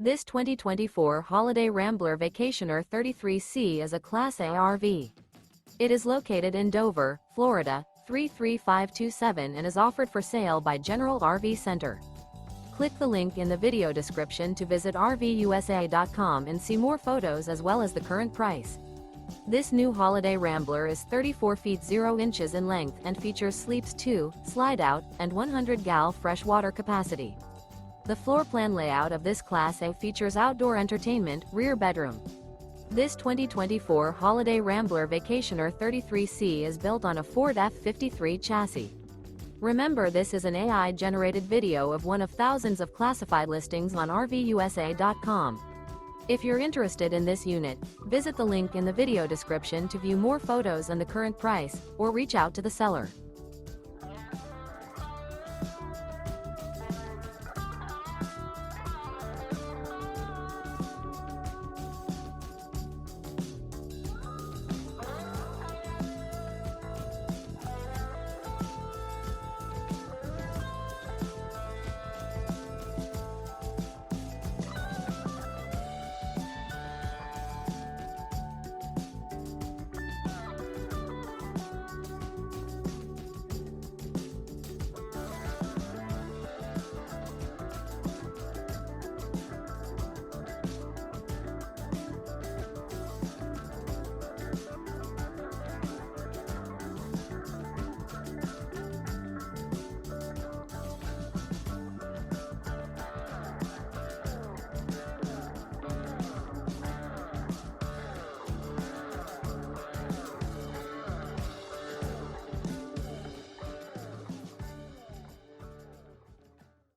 This 2024 Holiday Rambler Vacationer 33C is a Class A RV. It is located in Dover, Florida, 33527 and is offered for sale by General RV Center. Click the link in the video description to visit RVUSA.com and see more photos as well as the current price. This new Holiday Rambler is 34 feet 0 inches in length and features Sleeps 2, Slideout, and 100 gal freshwater capacity. The floor plan layout of this Class A features outdoor entertainment, rear bedroom. This 2024 Holiday Rambler Vacationer 33C is built on a Ford F-53 chassis. Remember, this is an AI-generated video of one of thousands of classified listings on RVUSA.com. If you're interested in this unit, visit the link in the video description to view more photos and the current price, or reach out to the seller.